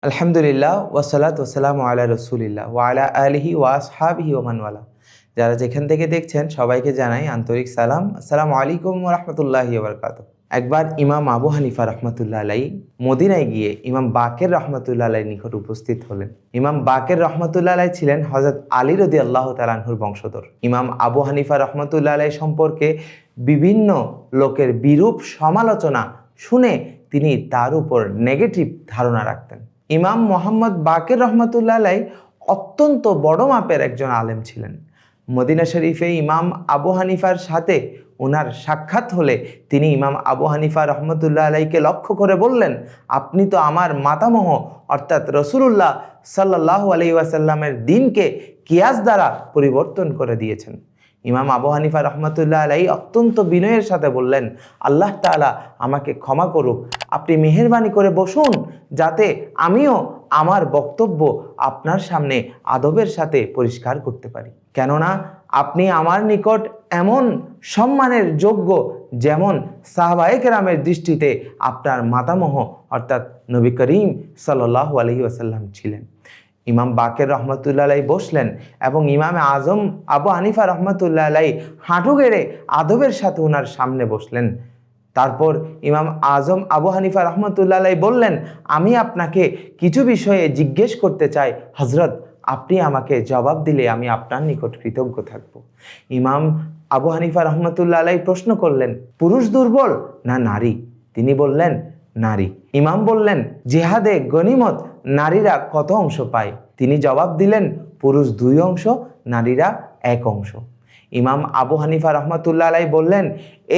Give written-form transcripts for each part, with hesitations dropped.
আলহামদুলিল্লাহ ওয়াসালাত ওয়াসালামু আলা রসুলিল্লাহ ওয়া আলা আলিহি ওয়া আসহাবিহি ওয়া মান ওয়ালা। যারা যেখান থেকে দেখছেন সবাইকে জানাই আন্তরিক সালাম। আসসালামু আলাইকুম ওয়া রাহমাতুল্লাহি ওয়া বারাকাতুহু। একবার ইমাম আবু হানিফা রহমতুল্লাহ আলাই মদিনায় গিয়ে ইমাম বাকের রহমতুল্লাহ আলাইর নিকট উপস্থিত হলেন। ইমাম বাকের রহমতুল্লাহ আলাই ছিলেন হযরত আলী রাদিয়াল্লাহু তাআলা আনহুর বংশধর। ইমাম আবু হানিফা রহমতুল্লাহ আলাই সম্পর্কে বিভিন্ন লোকের বিরূপ সমালোচনা শুনে তিনি তার উপর নেগেটিভ ধারণা রাখতেন। ইমাম মোহাম্মদ বাকের রহমতুল্লাহ আলাই অত্যন্ত বড় মাপের একজন আলেম ছিলেন। মদিনা শরীফে ইমাম আবু হানিফার সাথে ওনার সাক্ষাৎ হলে তিনি ইমাম আবু হানিফা রহমতুল্লাহ আলাইকে লক্ষ্য করে বললেন, আপনি তো আমার মাতামহ অর্থাৎ রসুলুল্লাহ সাল্লাল্লাহু আলাইহি ওয়াসাল্লামের দিনকে কিয়াস দ্বারা পরিবর্তন করে দিয়েছেন। ইমাম আবু হানিফা রহমতুল্লাহ আলাই অত্যন্ত বিনয়ের সাথে বললেন, আল্লাহ তাআলা আমাকে ক্ষমা করুক, আপনি মেহেরবানি করে বসুন যাতে আমিও আমার বক্তব্য আপনার সামনে আদবের সাথে পরিষ্কার করতে পারি। কেননা আপনি আমার নিকট এমন সম্মানের যোগ্য যেমন সাহাবায়ে কেরামের দৃষ্টিতে আপনার মাতামহ অর্থাৎ নবী করিম সাল্লাল্লাহু আলাইহি ওয়াসাল্লাম ছিলেন। ইমাম বাকের রহমতুল্লাহ আলাই বসলেন এবং ইমাম আজম আবু হানিফা রহমতুল্লাহ আলাই হাঁটু গেড়ে আদবের সাথে ওনার সামনে বসলেন। তারপর ইমাম আজম আবু হানিফা রহমতুল্লাহ আলাই বললেন, আমি আপনাকে কিছু বিষয়ে জিজ্ঞেস করতে চাই হজরত, আপনি আমাকে জবাব দিলে আমি আপনার নিকট কৃতজ্ঞ থাকব। ইমাম আবু হানিফা রহমতুল্লাহ আলাই প্রশ্ন করলেন, পুরুষ দুর্বল না নারী? তিনি বললেন, নারী। ইমাম বললেন, জিহাদে গনিমত নারীরা কত অংশ পায়? তিনি জবাব দিলেন, পুরুষ 2 অংশ, নারীরা 1 অংশ। ইমাম আবু হানিফা রহমতুল্লাহ আলাই বললেন,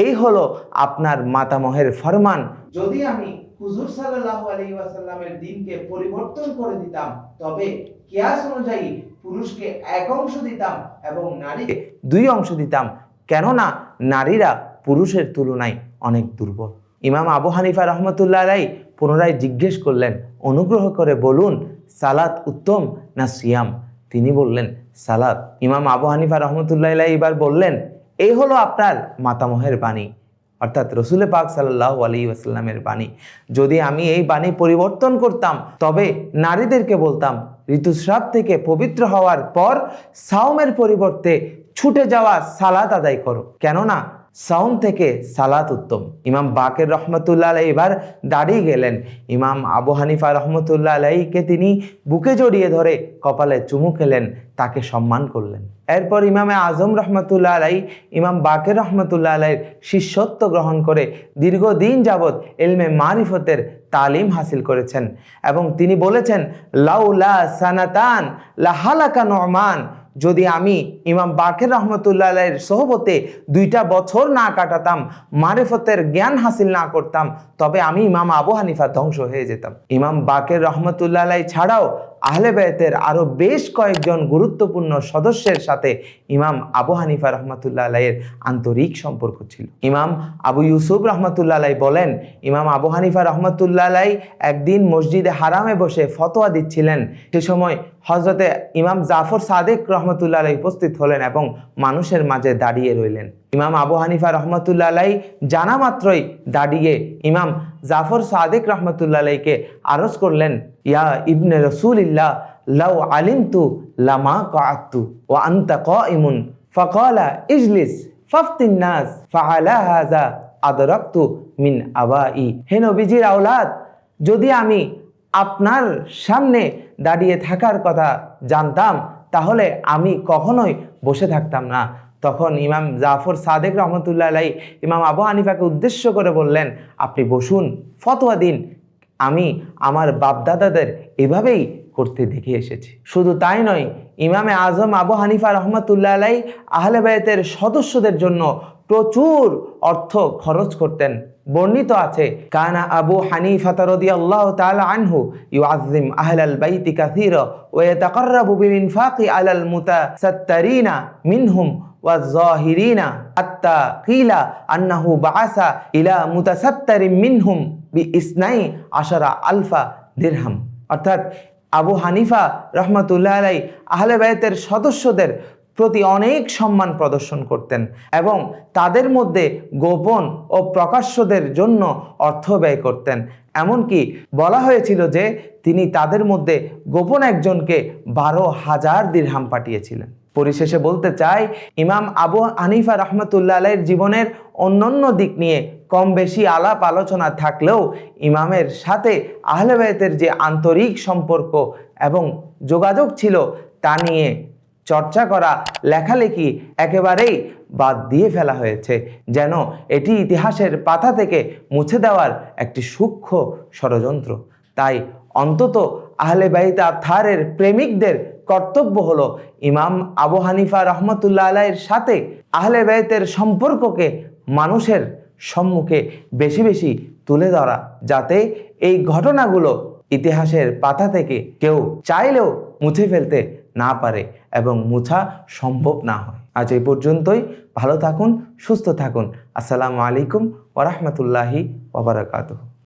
এই হলো আপনার মাতামহের ফরমান। যদি আমি হুজুর সাল্লাল্লাহু আলাইহি ওয়াসাল্লামের দ্বীনকে পরিবর্তন করে দিতাম তবে কিয়াস অনুযায়ী পুরুষকে 1 অংশ দিতাম এবং নারীকে 2 অংশ দিতাম, কেননা নারীরা পুরুষের তুলনায় অনেক দুর্বল। ইমাম আবু হানিফা রহমতুল্লাহ আলাই পুনরায় জিজ্ঞেস করলেন, অনুগ্রহ করে বলুন সালাত উত্তম না সিয়াম? তিনি বললেন, সালাত। ইমাম আবু হানিফা রহমতুল্লাহ আলাই এবার বললেন, এই হলো আপনার মাতামহের বাণী অর্থাৎ রসুল পাক সাল্লাল্লাহু আলাইহি ওয়াসাল্লামের বাণী। যদি আমি এই বাণী পরিবর্তন করতাম তবে নারীদেরকে বলতাম ঋতুস্রাব থেকে পবিত্র হওয়ার পর সাওমের পরিবর্তে ছুটে যাওয়া সালাত আদায় করো, কেননা সাওম থেকে সালাত উত্তম। ইমাম বাকের রহমতুল্লাহ আলাই এবার দাঁড়িয়ে গেলেন। ইমাম আবু হানিফা রহমতুল্লাহ আলাইকে তিনি বুকে জড়িয়ে ধরে কপালে চুমু খেলেন, তাকে সম্মান করলেন। এরপর ইমামে আজম রহমতুল্লাহ আলাই ইমাম বাকের রহমতুল্লাহ আলাইয়ের শিষ্যত্ব গ্রহণ করে দীর্ঘদিন যাবৎ ইলমে মারিফতের তালিম হাসিল করেছেন এবং তিনি বলেছেন, লাউলা সানাতান লা হালাকা নুমান, যদি আমি ইমাম বাকের রহমতুল্লাহ আলাইয়ের সোহবতে 2টা বছর না কাটাতাম, মারিফতের জ্ঞান হাসিল না করতাম, তবে আমি ইমাম আবু হানিফা ধ্বংস হয়ে যেতাম। ইমাম বাকের রহমতুল্লাহ আলাই ছাড়াও আহলে বাইতের আরো বেশ কয়েকজন গুরুত্বপূর্ণ সদস্যের সাথে ইমাম আবু হানিফা রহমতুল্লাহ আলাইয়ের আন্তরিক সম্পর্ক ছিল। ইমাম আবু ইউসুফ রহমতুল্লাহ আলাই বলেন, ইমাম আবু হানিফা রহমতুল্লাহ আলাই একদিন মসজিদে হারামে বসে ফতোয়া দিচ্ছিলেন। সে সময় হজরতে ইমাম জাফর সাদেক রহমতুল্লাহ আলাই উপস্থিত হলেন এবং মানুষের মাঝে দাঁড়িয়ে রইলেন। ইমাম আবু হানিফা রহমতুল্লাহ আলাই জানা মাত্রই দাঁড়িয়ে ইমাম জাফর সাদেক রহমতুল্লাহ আলাইকে আরজ করলেন, ইয়া ইবনে রসুলিল্লাহ লাউ আলিমতু লামা কাআতু ওয়া আনতা কাইমুন ফাকালা ইজলিস ফাফতিন নাস ফাআলা হাযা আদরাকতু মিন আবাই। হে নবীজির আওলাদ, যদি আমি আপনার সামনে দাঁড়িয়ে থাকার কথা জানতাম তাহলে আমি কখনোই বসে থাকতাম না। তখন ইমাম জাফর সাদেক রহমতুল্লাহ আলাই ইমাম আবু হানিফাকে উদ্দেশ্য করে বললেন, আপনি বসুন, ফতোয়া দিন, আমি আমার বাপদাদাদের এভাবেই করতে দেখে এসেছি। শুধু তাই নয়, ইমামে আজম আবু হানিফা রহমতুল্লাহ আলাই আহলে বাইতের সদস্যদের জন্য প্রচুর অর্থ খরচ করতেন। বর্ণিত আছে, কানা আবু হানিফা রাদিয়াল্লাহু তাআলা আনহু ইউআযযিম আহলাল বাইতি কাসীরা ওয়া ইয়াতাকাররাবু বিল-ইনফাqi আলাল মুতাসাত্তিরিনা মিনহুম ওয়াজ-যাহিরিনা হাত্তা কিলা আন্নাহু বাআসা ইলা মুতাসাত্তিরিন মিনহুম বিইসনাই আশারা আলফা দিরহাম। অর্থাৎ আবু হানিফা রহমতুল্লাহ আলাই আহলে বাইতের সদস্যদের প্রতি অনেক সম্মান প্রদর্শন করতেন এবং তাদের মধ্যে গোপন ও প্রকাশ্যদের জন্য অর্থ ব্যয় করতেন। এমনকি বলা হয়েছিল যে তিনি তাদের মধ্যে গোপন একজনকে 12,000 দিরহাম পাঠিয়েছিলেন। পরিশেষে বলতে চাই, ইমাম আবু হানিফা রহমতুল্লাহ আলাইহির জীবনের অন্যান্য দিক নিয়ে কম বেশি আলাপ আলোচনা থাকলেও ইমামের সাথে আহলে বায়তের যে আন্তরিক সম্পর্ক এবং যোগাযোগ ছিল তা নিয়ে চর্চা করা, লেখালেখি একেবারেই বাদ দিয়ে ফেলা হয়েছে, যেন এটি ইতিহাসের পাতা থেকে মুছে দেওয়ার একটি সূক্ষ্ম ষড়যন্ত্র। তাই অন্তত আহলে বাইত আতহারের প্রেমিকদের কর্তব্য হলো ইমাম আবু হানিফা রহমতুল্লাহ আলাইহির সাথে আহলে বাইতের সম্পর্ককে মানুষের সম্মুখে বেশি বেশি তুলে ধরা, যাতে এই ঘটনাগুলো ইতিহাসের পাতা থেকে কেউ চাইলেও মুছে ফেলতে না পারে এবং মুছা সম্ভব না হয়। আজ এই পর্যন্তই। ভালো থাকুন, সুস্থ থাকুন। আসসালামু আলাইকুম ওয়া রাহমাতুল্লাহি ওয়া বারাকাতুহু।